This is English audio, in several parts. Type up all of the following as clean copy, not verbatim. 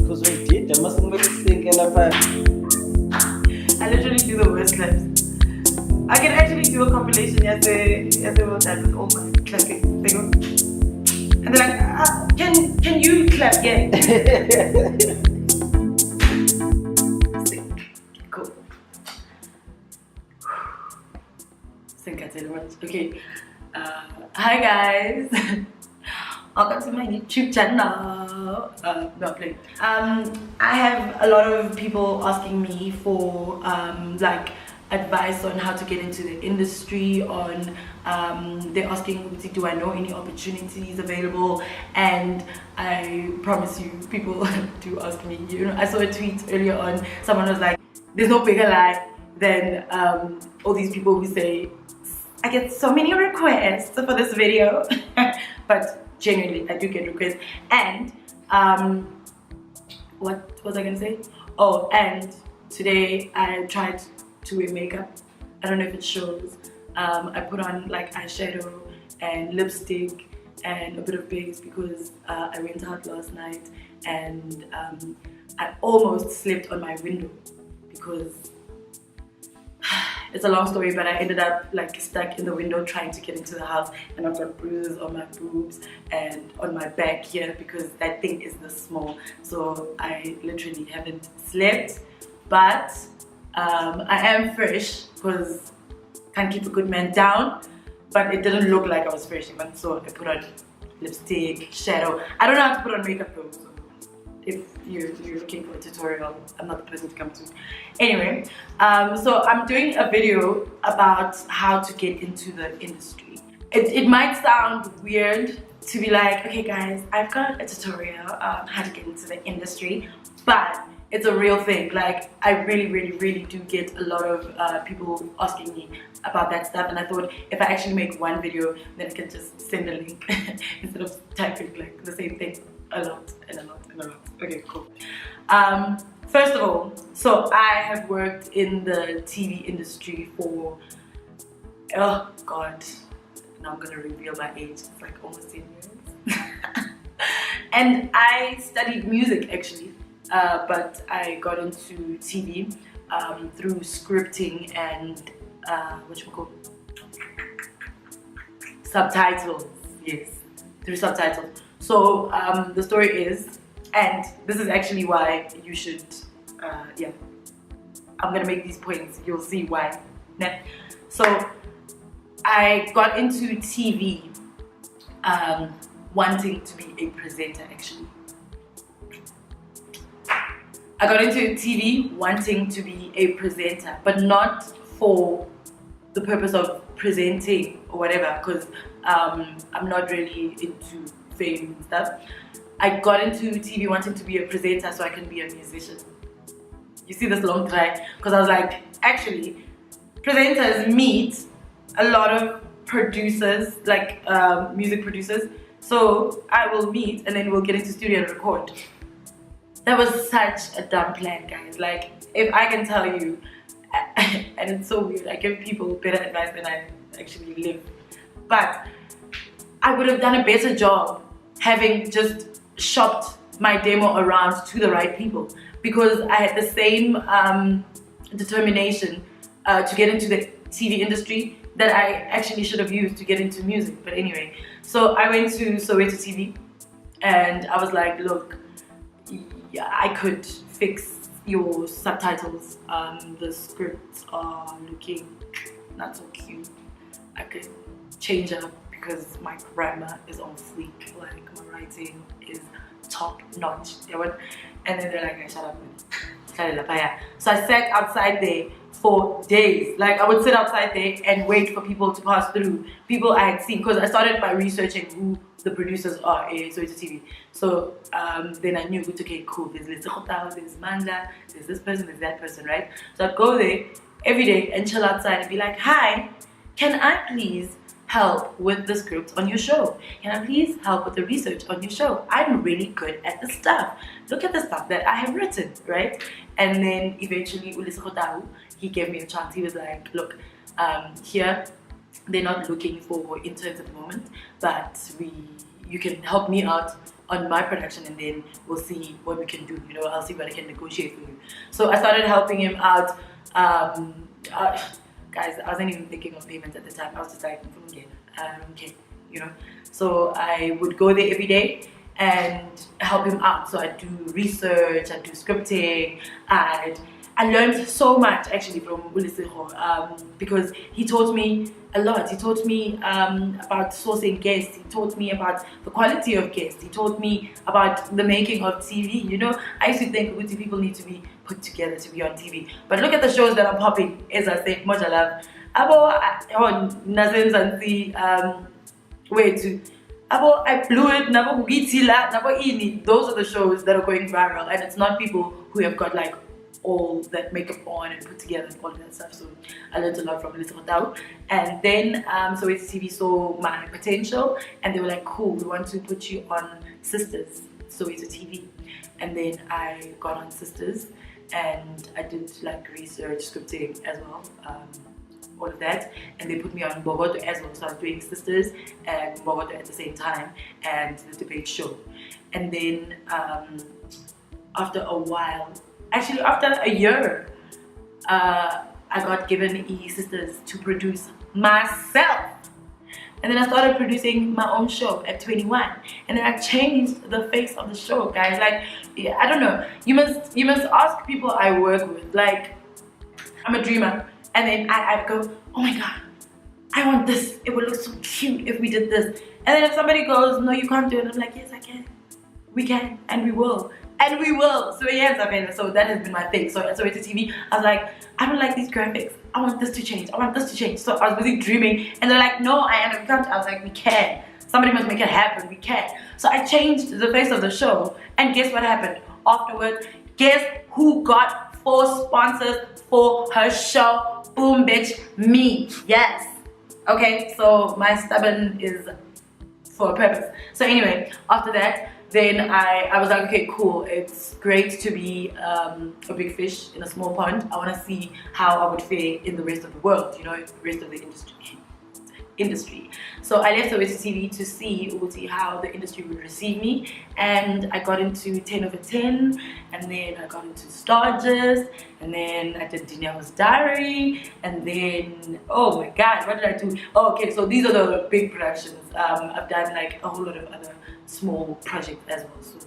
Because we did, I mustn't make it sing and I literally do the worst claps. I can actually do a compilation as a will that with all my clapping. They go, and they're like, can you clap again? Sick. Cool. Think I tell much. Okay. Hi guys. Welcome to my YouTube channel. No, playing. I have a lot of people asking me for like advice on how to get into the industry. They're asking, do I know any opportunities available? And I promise you, people do ask me. You know, I saw a tweet earlier on. Someone was like, "There's no bigger lie than all these people who say." I get so many requests for this video, but genuinely, I do get requests. And what was I gonna say? Oh, and today I tried to wear makeup. I don't know if it shows. I put on like eyeshadow and lipstick and a bit of base because I went out last night and I almost slept on my window because it's a long story, but I ended up like stuck in the window trying to get into the house, and I've got bruises on my boobs and on my back here because that thing is this small. So I literally haven't slept, but I am fresh because can't keep a good man down. But it didn't look like I was fresh even, so I put on lipstick, shadow. I don't know how to put on makeup though. So if you're looking for a tutorial, I'm not the person to come to. Anyway, so I'm doing a video about how to get into the industry. It might sound weird to be like, okay guys, I've got a tutorial on how to get into the industry, but it's a real thing. Like, I really do get a lot of people asking me about that stuff, and I thought if I actually make one video, then I can just send a link instead of typing like the same thing a lot and a lot and a lot. Okay, cool. First of all, so I have worked in the TV industry for, oh god, now I'm gonna reveal my age. It's like almost 10 years. And I studied music actually, but I got into TV through scripting and subtitles. Yes, through subtitles. So the story is, and this is actually why you should, yeah, I'm gonna make these points, you'll see why. So I got into TV wanting to be a presenter actually. I got into TV wanting to be a presenter, but not for the purpose of presenting or whatever, because I'm not really into fame and stuff. I got into TV wanting to be a presenter so I can be a musician. You see this long try? Because I was like, actually, presenters meet a lot of producers, like music producers. So I will meet and then we'll get into studio and record. That was such a dumb plan, guys. Like, if I can tell you, and it's so weird, I give people better advice than I actually live. But I would have done a better job having just shopped my demo around to the right people, because I had the same determination to get into the TV industry that I actually should have used to get into music. But anyway, so I went to Soweto TV and I was like, look, yeah, I could fix your subtitles. The scripts are looking not so cute. I could change up because my grammar is on fleek, like my writing is top notch. And then they're like, hey, shut up. So I sat outside there for days. Like, I would sit outside there and wait for people to pass through. People I had seen, because I started by researching who the producers are in Soweto TV. So then I knew, okay, cool, there's Letsegotao, there's Mandla, there's this person, there's that person, right? So I'd go there every day and chill outside and be like, hi, can I please help with the script on your show? Can I please help with the research on your show? I'm really good at the stuff. Look at the stuff that I have written, right? And then eventually, he gave me a chance. He was like, look, here, they're not looking for interns at the moment, but you can help me out on my production, and then we'll see what we can do. You know, I'll see what I can negotiate for you. So I started helping him out. Guys, I wasn't even thinking of payments at the time. I was just like, okay, you know. So I would go there every day and help him out. So I do research, I do scripting, I learned so much actually from Uliseho, because he taught me a lot. He taught me about sourcing guests. He taught me about the quality of guests. He taught me about the making of TV. You know, I used to think Uti people need to be put together to be on TV. But look at the shows that are popping. As I say, Moja Love. Abo Nazim Zanzi, wait to Abo I blew it, Nabo Gitila, Nabo Ini. Those are the shows that are going viral, and it's not people who have got like all that makeup on and put together and all that stuff. So I learned a lot from Little Tao. And then so TV saw my potential, and they were like, cool, we want to put you on Sisters, so it's a TV. And then I got on Sisters, and I did like research, scripting as well, all of that, and they put me on Bogoto as well. So I was doing Sisters and Bogoto at the same time, and the debate show. And then after a while, actually after a year, I got given Sisters to produce myself. And then I started producing my own show at 21, and then I changed the face of the show, guys. Like, yeah, I don't know, you must ask people I work with. Like, I'm a dreamer, and then I go, oh my god, I want this, it would look so cute if we did this. And then if somebody goes, no, you can't do it, I'm like, yes, I can, we can, and we will. And we will. So yes, I mean, so that has been my thing. So it's TV. I was like, I don't like these graphics. I want this to change. I want this to change. So I was busy dreaming, and they're like, no, Ayana, we can't. I was like, we can. Somebody must make it happen. We can. So I changed the face of the show, and guess what happened afterwards? Guess who got 4 sponsors for her show? Boom, bitch, me. Yes. Okay. So my stubborn is for a purpose. So anyway, after that, then I was like, okay, cool, it's great to be a big fish in a small pond. I want to see how I would fare in the rest of the world, you know, the rest of the industry. So I left Soweto TV to see how the industry would receive me, and I got into 10 over 10, and then I got into Stargist, and then I did Yayah'S Diary, and then, oh my god, what did I do? Oh, okay, so these are the big productions. I've done like a whole lot of other small projects as well. So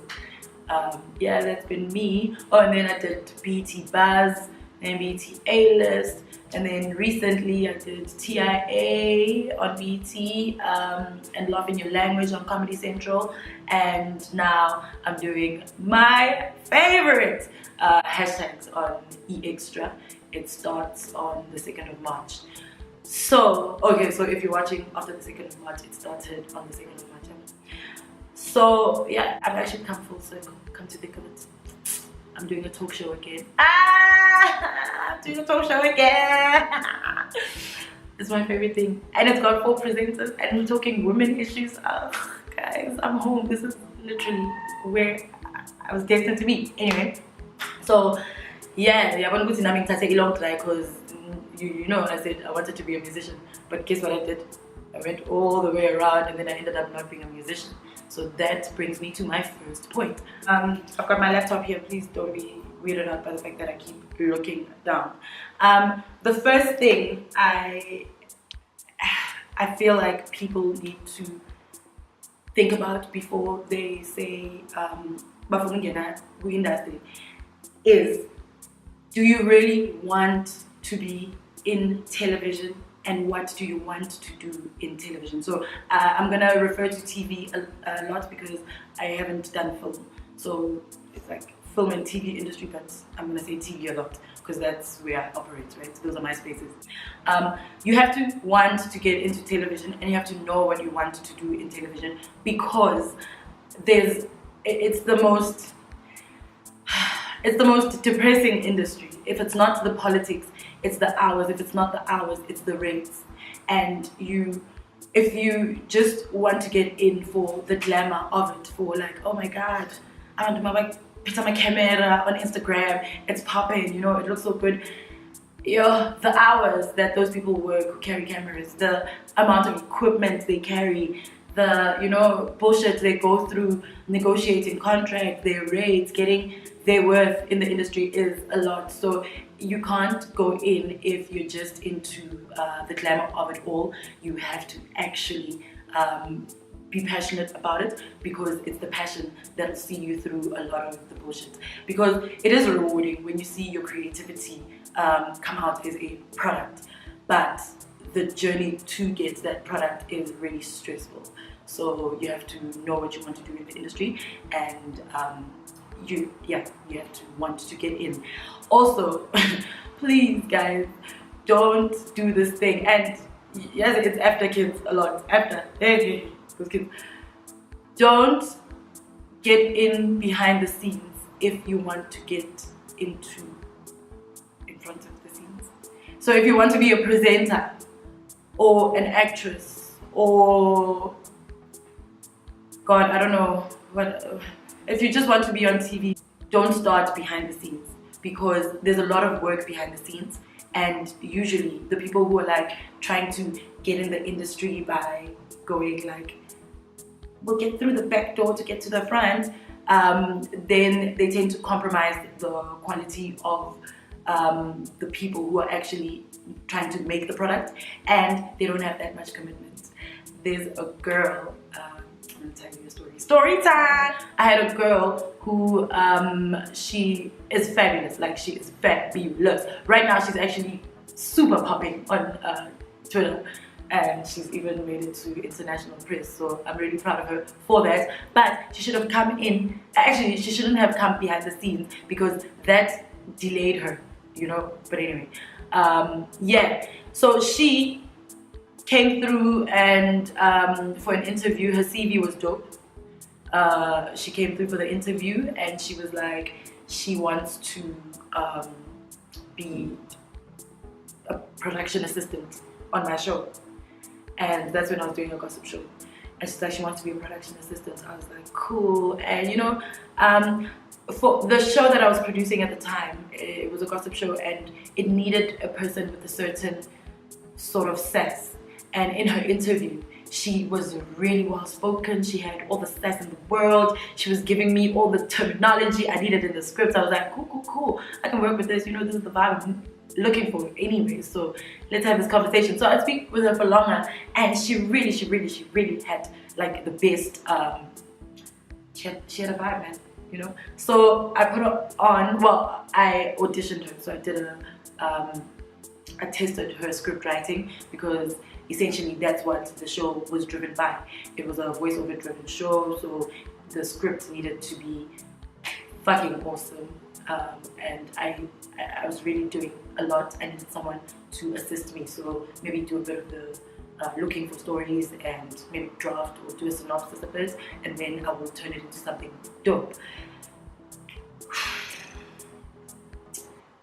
yeah, that's been me. Oh, and then I did BT Buzz and BT A-List, and then recently I did TIA on BT, and Love in Your Language on Comedy Central, and now I'm doing my favorite hashtags on E-Extra. It starts on the 2nd of March. So, okay, so if you're watching after the 2nd of March, it started on the 2nd of March. So yeah, I've actually come full circle, come to think of it. I'm doing a talk show again. I'm doing a talk show again. It's my favorite thing. And it's got 4 presenters, and we're talking women issues. Oh, guys, I'm home. This is literally where I was destined to be. Anyway, so yeah, I'm going to take a long try, because you know, I said I wanted to be a musician, but guess what I did? I went all the way around, and then I ended up not being a musician. So that brings me to my first point. I've got my laptop here. Please don't be weirded out by the fact that I keep looking down. The first thing I feel like people need to think about before they say industry is, do you really want to be in television? And what do you want to do in television? So I'm gonna refer to TV a lot, because I haven't done film. So it's like film and TV industry, but I'm gonna say TV a lot, because that's where I operate, right? Those are my spaces. You have to want to get into television, and you have to know what you want to do in television, because it's the most depressing industry. If it's not the politics, it's the hours. If it's not the hours, it's the rates. And if you just want to get in for the glamour of it, for like, oh my god, I want to put on my camera on Instagram, it's popping, you know, it looks so good. The hours that those people work who carry cameras, the amount of equipment they carry, the bullshit they go through negotiating contracts, their rates, getting their worth in the industry is a lot. So you can't go in if you're just into the glamour of it all. You have to actually be passionate about it, because it's the passion that'll see you through a lot of the bullshit. Because it is rewarding when you see your creativity come out as a product, but the journey to get that product is really stressful. So you have to know what you want to do in the industry, and you have to want to get in. Also, please guys, don't do this thing. And yes, it's after kids a lot. After those kids. Don't get in behind the scenes if you want to get in front of the scenes. So if you want to be a presenter or an actress, or God, I don't know what, if you just want to be on TV, don't start behind the scenes, because there's a lot of work behind the scenes. And usually the people who are like trying to get in the industry by going like, we'll get through the back door to get to the front, then they tend to compromise the quality of the people who are actually trying to make the product, and they don't have that much commitment. There's a girl, I'm gonna tell you a story. Story time! I had a girl who, she is fabulous, like she is fabulous. Right now she's actually super popping on Twitter, and she's even made it to international press, so I'm really proud of her for that. But she should have come in, actually she shouldn't have come behind the scenes, because that delayed her, but anyway. Yeah, so she came through, and for an interview, her CV was dope. She came through for the interview, and she was like, she wants to be a production assistant on my show. And that's when I was doing a gossip show. And she's like, she wants to be a production assistant. I was like, cool. And for the show that I was producing at the time, it was a gossip show, and it needed a person with a certain sort of sass. And in her interview, she was really well spoken. She had all the sass in the world. She was giving me all the terminology I needed in the script. I was like, cool. I can work with this. This is the vibe I'm looking for anyway. So let's have this conversation. So I speak with her for longer, and she really had like the best. She had a vibe, man. So I put her on. Well, I auditioned her. So I did I tested her script writing, because essentially that's what the show was driven by. It was a voiceover driven show, so the script needed to be fucking awesome. And I was really doing a lot. I needed someone to assist me, so maybe do a bit of the looking for stories, and maybe draft or do a synopsis of it, and then I will turn it into something dope.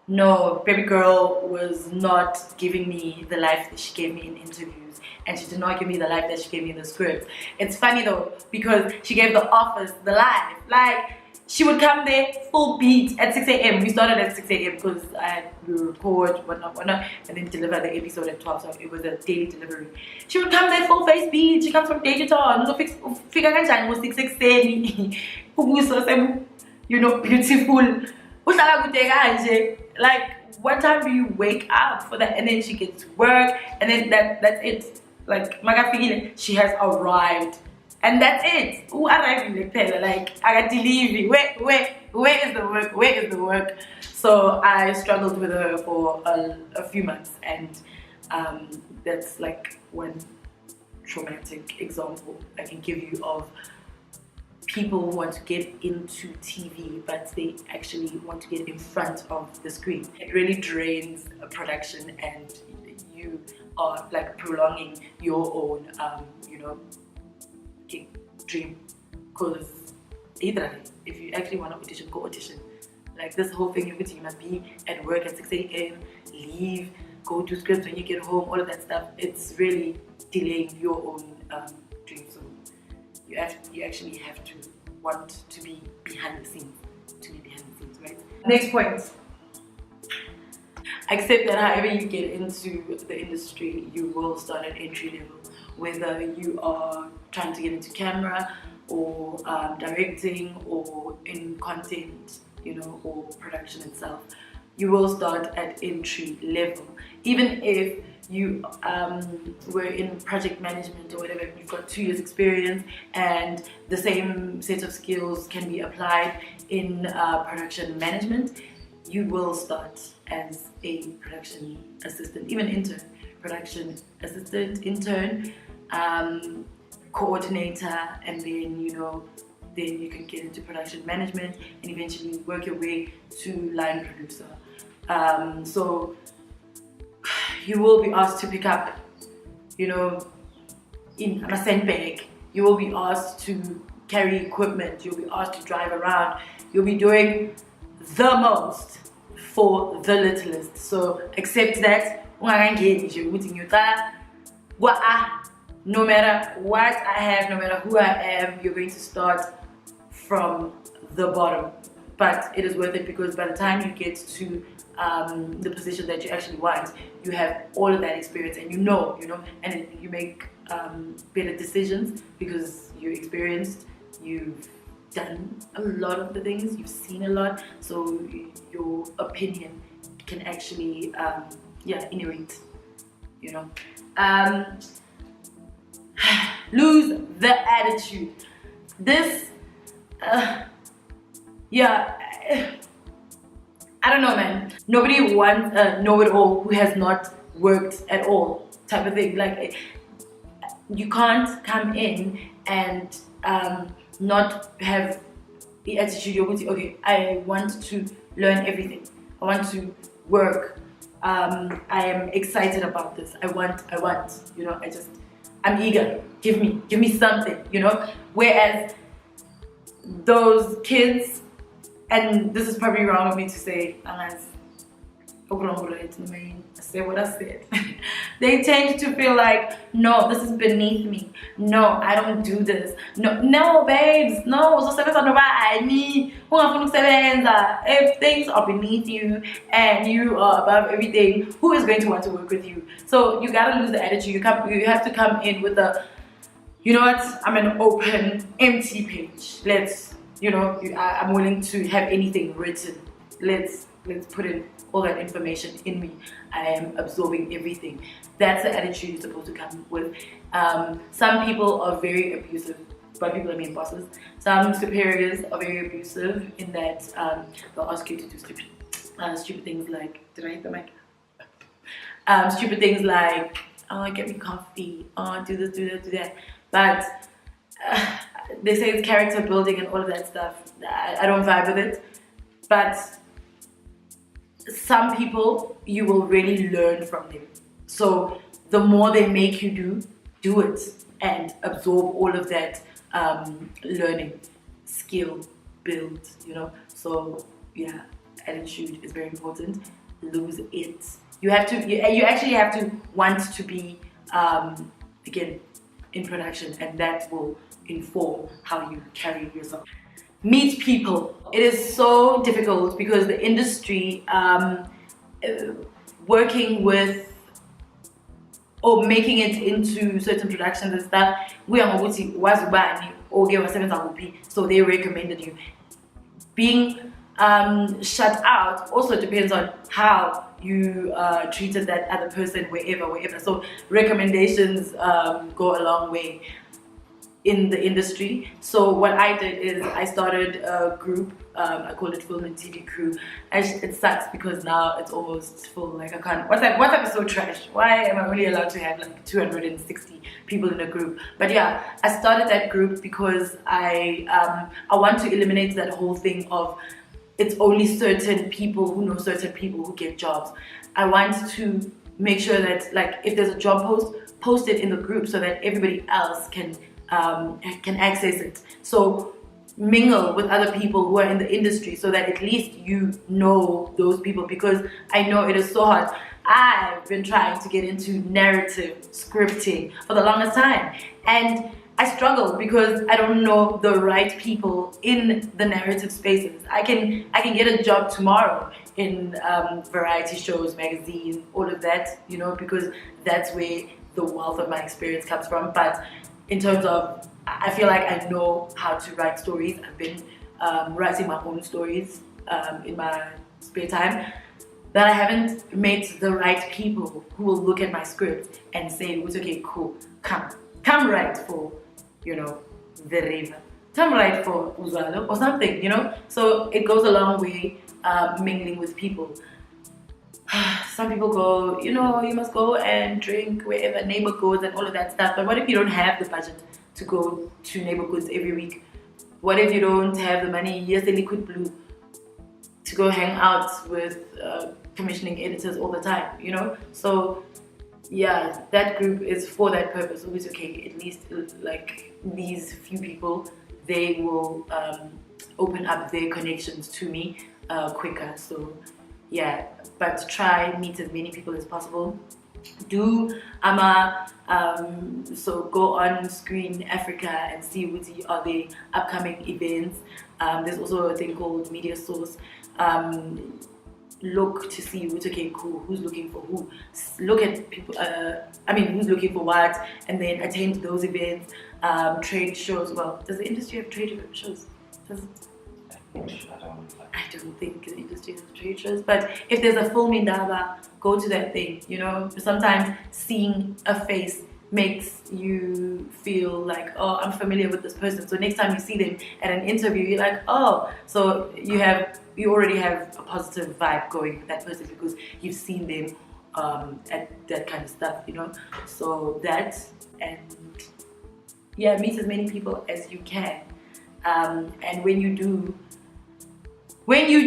No, baby girl was not giving me the life that she gave me in interviews, and she did not give me the life that she gave me in the script. It's funny though, because she gave The Office the life. Like, she would come there full beat at 6 a.m. We started at 6 a.m. because I had to record, whatnot, and then deliver the episode at 12, so it was a daily delivery. She would come there full face beat. She comes from digital. Figure kanjani ngo 6 ekuseni. Beautiful. Like, what time do you wake up for that? And then she gets to work, and then that's it. Like, she has arrived, and that's it. Who arrived in the like, I got to leave. Where is the work? Where is the work? So I struggled with her for a few months, and that's like one traumatic example I can give you of people who want to get into TV, but they actually want to get in front of the screen. It really drains a production, and you are like prolonging your own, dream. Because either if you actually want to audition, go audition. Like, this whole thing, you must be at work at 6 a.m., leave, go do scripts when you get home, all of that stuff. It's really delaying your own dream. So you actually have to want to be behind the scenes, right? Next point. Accept that however you get into the industry, you will start at entry level. whether you are trying to get into camera or directing or in content, you know, or production itself. You will start at entry level. Even if you were in project management or whatever, you've got 2 years experience and the same set of skills can be applied in production management, you will start as a production assistant, even intern, production assistant, intern, coordinator, and then, you know, then you can get into production management and eventually work your way to line producer. So you will be asked to pick up, you know, in a sandbag. You will be asked to carry equipment. You'll be asked to drive around. You'll be doing the most for the littlest. So accept that. No matter what I have, no matter who I am, you're going to start from the bottom. But it is worth it, because by the time you get to the position that you actually want, you have all of that experience, and you know, and you make better decisions because you're experienced, you've done a lot of the things, you've seen a lot, so your opinion can actually, iterate, you know. Lose the attitude. This, I don't know, man. Nobody wants a know-it-all who has not worked at all type of thing. Like, you can't come in and not have the attitude. You're going to, okay, I want to learn everything. I want to work. I am excited about this. I want, you know, I'm eager. Give me something, you know. Whereas those kids, and this is probably wrong of me to say, unless I say what I said, they tend to feel like, no, this is beneath me. No, I don't do this. No, babes, no. If things are beneath you and you are above everything, who is going to want to work with you? So you gotta lose the attitude. You have to come in with the, you know what? I'm an open, empty page. I'm willing to have anything written. Let's put in all that information in me. I am absorbing everything. That's the attitude you're supposed to come with. Some people are very abusive. By people I mean bosses. Some superiors are very abusive in that they'll ask you to do stupid things like, did I hit the mic? Stupid things like, oh, get me coffee, oh, do this, do that, do that. But they say it's character building and all of that stuff. I don't vibe with it. But some people, you will really learn from them. So the more they make you do it and absorb all of that learning, skill, build, you know. So yeah, attitude is very important. Lose it. You actually have to want to be again in production, and that will inform how you carry yourself. Meet people. It is so difficult because the industry, working with or making it into certain productions and stuff, we are wazubani or so they recommended you. Being shut out also depends on how you treated that other person wherever. So recommendations go a long way in the industry. So what I did is I started a group. I called it Film and TV Crew. It sucks because now it's almost full. Like, I can't. WhatsApp is so trash. Why am I only allowed to have like 260 people in a group? But yeah, I started that group because I want to eliminate that whole thing of it's only certain people who know certain people who get jobs. I want to make sure that, like, if there's a job post it in the group so that everybody else can access it. So mingle with other people who are in the industry so that at least you know those people, because I know it is so hard. I've been trying to get into narrative scripting for the longest time, and I struggle because I don't know the right people in the narrative spaces. I can get a job tomorrow in variety shows, magazines, all of that, you know, because that's where the wealth of my experience comes from. But in terms of, I feel like I know how to write stories. I've been writing my own stories in my spare time. That I haven't met the right people who will look at my script and say, okay, cool, come write for, the river. Come write for Uzalo or something, So it goes a long way mingling with people. Some people go, you must go and drink wherever neighbor goes and all of that stuff. But what if you don't have the budget to go to neighborhoods every week? What if you don't have the money, yes, the liquid blue, to go hang out with commissioning editors all the time, So yeah, that group is for that purpose. Always okay, at least like these few people, they will open up their connections to me quicker. So yeah, but try meet as many people as possible. Do so go on Screen Africa and see what are the upcoming events. There's also a thing called Media Source. Look to see okay, cool, who's looking for who. Look at people. Who's looking for what, and then attend those events. Trade shows. Well, does the industry have trade shows? I don't think the industry has trade shows, but if there's a film in Daba, go to that thing, Sometimes seeing a face makes you feel like, oh, I'm familiar with this person. So next time you see them at an interview, you're like, oh, so you already have a positive vibe going with that person because you've seen them at that kind of stuff, So that, and yeah, meet as many people as you can. And when you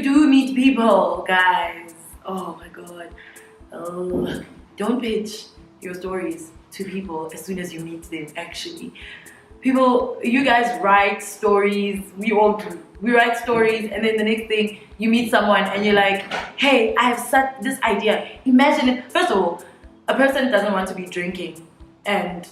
do meet people, guys, oh my god, don't pitch your stories to people as soon as you meet them. Actually, you guys write stories, we all do. We write stories, and then the next thing you meet someone and you're like, hey, I have such this idea. Imagine it. First of all, a person doesn't want to be drinking and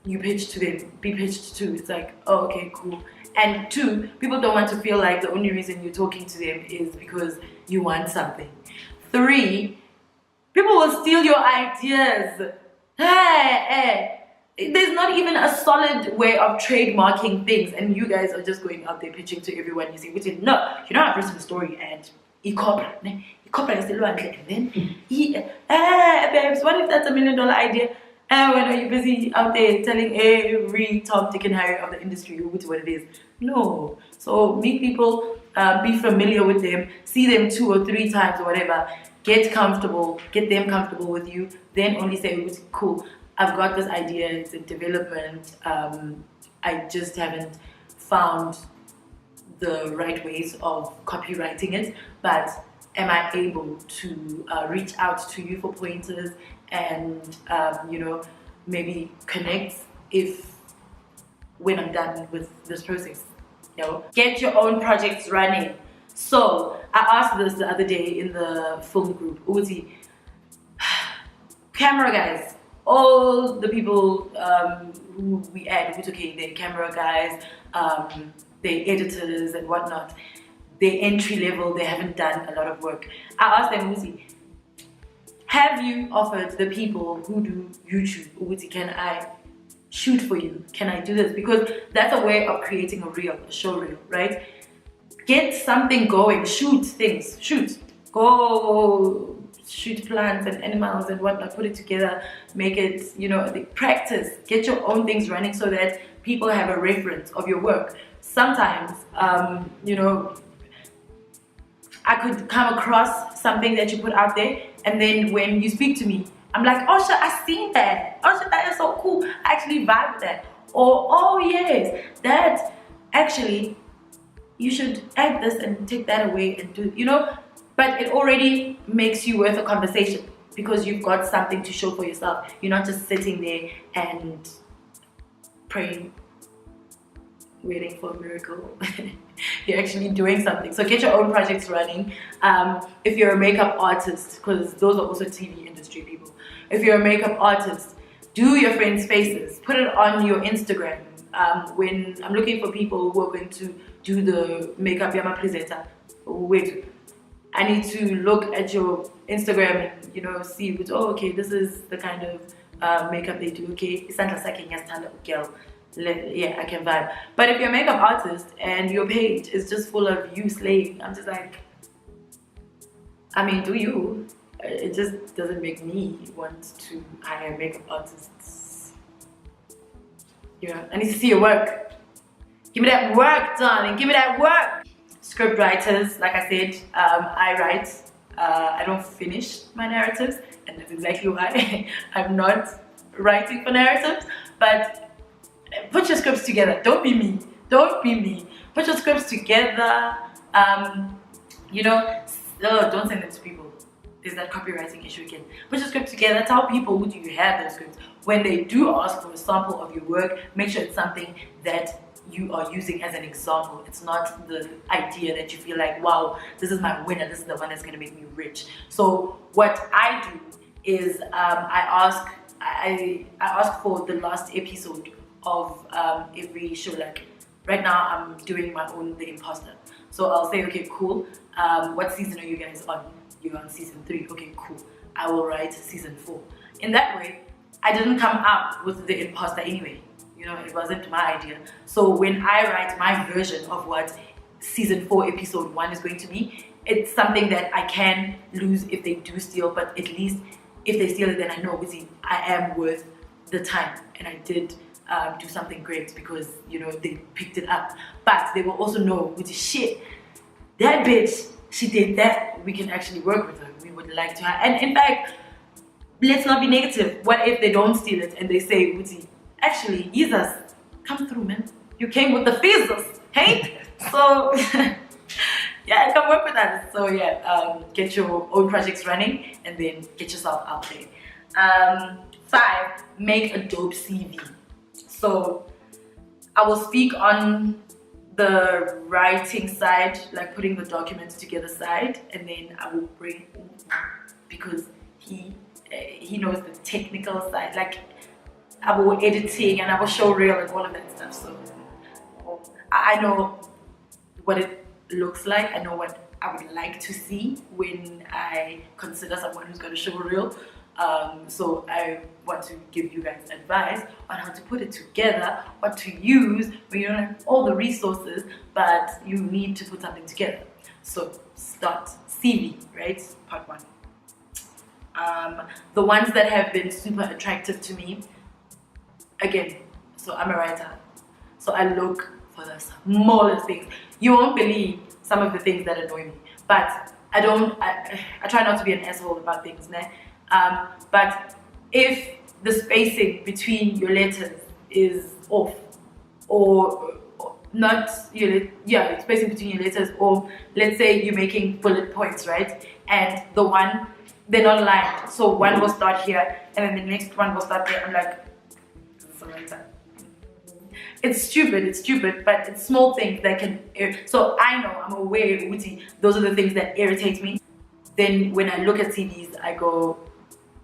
you pitch to them, be pitched to. It's like, oh, okay, cool. And two, people don't want to feel like the only reason you're talking to them is because you want something. Three, people will steal your ideas. Hey. There's not even a solid way of trademarking things, and you guys are just going out there pitching to everyone you see. Which is, no, you're not a person story and and then babes, what if that's $1 million idea? And when are you busy out there telling every Tom, Dick and Harry of the industry what it is? No. So meet people, be familiar with them, see them 2 or 3 times or whatever, get them comfortable with you, then only say, cool, I've got this idea, it's in development, I just haven't found the right ways of copywriting it, but am I able to reach out to you for pointers and maybe connect when I'm done with this process. Get your own projects running. So I asked this the other day in the film group, Uzi, camera guys, all the people who we add, okay, they're camera guys, they're editors and whatnot, they're entry level, they haven't done a lot of work. I asked them, Uzi, have you offered the people who do YouTube, Uzi, can I shoot for you? Can I do this? Because that's a way of creating a show reel, right? Get something going, shoot things, go shoot plants and animals and whatnot, put it together, make it, practice, get your own things running so that people have a reference of your work. Sometimes, I could come across something that you put out there, and then when you speak to me, I'm like, oh shit, I seen that. Oh shit, that is so cool. I actually vibe with that. Or, oh yes, that actually, you should add this and take that away and do, but it already makes you worth a conversation because you've got something to show for yourself. You're not just sitting there and praying, waiting for a miracle. You're actually doing something. So get your own projects running. If you're a makeup artist, because those are also TV industry people. If you're a makeup artist, do your friends' faces. Put it on your Instagram. When I'm looking for people who are going to do the makeup Yama presenter, wait, I need to look at your Instagram and see, oh, okay, this is the kind of makeup they do, okay, yeah, I can vibe. But if you're a makeup artist and your page is just full of you slaying, I'm just like, I mean, do you? It just doesn't make me want to hire makeup artists. Yeah, I need to see your work. Give me that work, darling. Give me that work. Script writers, like I said, I write. I don't finish my narratives, and that's exactly why I'm not writing for narratives. But put your scripts together. Don't be me. Don't be me. Put your scripts together. You know, don't send them to people. There's that copywriting issue again. Put your script together. Tell people who do you have those scripts. When they do ask for a sample of your work, make sure it's something that you are using as an example. It's not the idea that you feel like, wow, this is my winner. This is the one that's going to make me rich. So what I do is I ask for the last episode of every show. Like right now, I'm doing my own The Imposter. So I'll say, okay, cool. What season are you guys on? You're on season 3. Okay, cool. I will write season 4. In that way, I didn't come up with The Imposter anyway. You know, it wasn't my idea. So when I write my version of what season 4 episode 1 is going to be, it's something that I can lose if they do steal, but at least if they steal it, then I know, I am worth the time, and I did do something great because, you know, they picked it up. But they will also know, shit, that bitch, she did that. We can actually work with her. We would like to have, and in fact, let's not be negative. What if they don't steal it and they say, Uzi, actually, Jesus, come through, man. You came with the fees, hey? So, yeah, come work with us. So, yeah, get your own projects running and then get yourself out there. 5, make a dope CV. So, I will speak on the writing side, like putting the documents together side, and then I will bring, because he knows the technical side, like I will editing and I will show reel and all of that stuff. So I know what it looks like. I know what I would like to see when I consider someone who's going to show reel. So I want to give you guys advice on how to put it together, what to use when you don't have all the resources, but you need to put something together. So start CV, right? Part 1. The ones that have been super attractive to me, again, so I'm a writer, so I look for the smallest things. You won't believe some of the things that annoy me, but I try not to be an asshole about things, né? But if the spacing between your letters is off, or not spacing between your letters, or let's say you're making bullet points, right? And the one, they're not aligned. So one will start here, and then the next one will start there. I'm like, it's stupid, but it's small things that can. So I know, I'm aware, those are the things that irritate me. Then when I look at CVs, I go,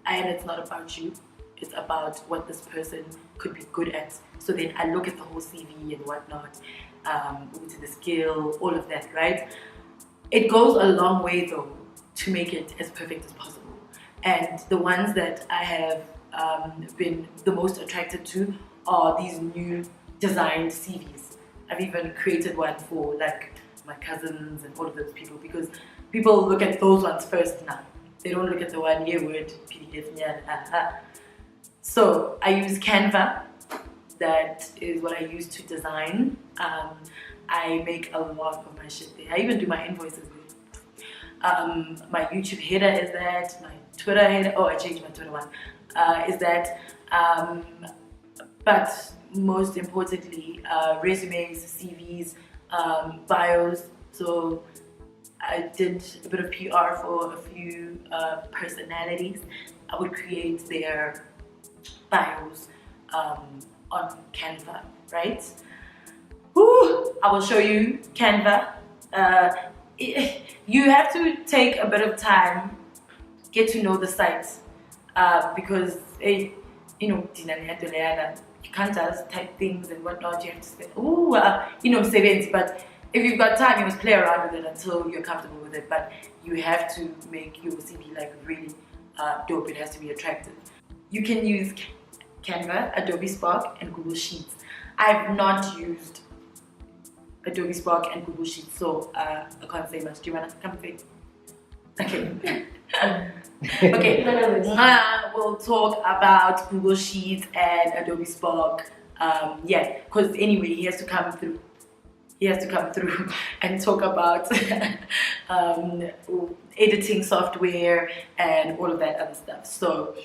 and it's not about you, it's about what this person could be good at. So then I look at the whole CV and whatnot, the skill, all of that, right? It goes a long way though to make it as perfect as possible. And the ones that I have been the most attracted to are these new designed CVs. I've even created one for like my cousins and all of those people, because people look at those ones first now. They don't look at the one year word PDF. So I use Canva. That is what I use to design. I make a lot of my shit there. I even do my invoices there. My YouTube header is that. My Twitter header. Oh, I changed my Twitter one. Is that. But most importantly, resumes, CVs, bios. So I did a bit of PR for a few personalities. I would create their bios on Canva, right? Woo! I will show you Canva. You have to take a bit of time, get to know the site, because you can't just type things and whatnot. You have to spend, savings, but if you've got time, you must play around with it until you're comfortable with it. But you have to make your CV like really dope. It has to be attractive. you can use Canva, Adobe Spark, and Google Sheets. I've not used Adobe Spark and Google Sheets, so I can't say much. Do you want to come say? Okay. Okay. We'll talk about Google Sheets and Adobe Spark. Yeah, because anyway, he has to come through. He has to come through and talk about editing software and all of that other stuff. So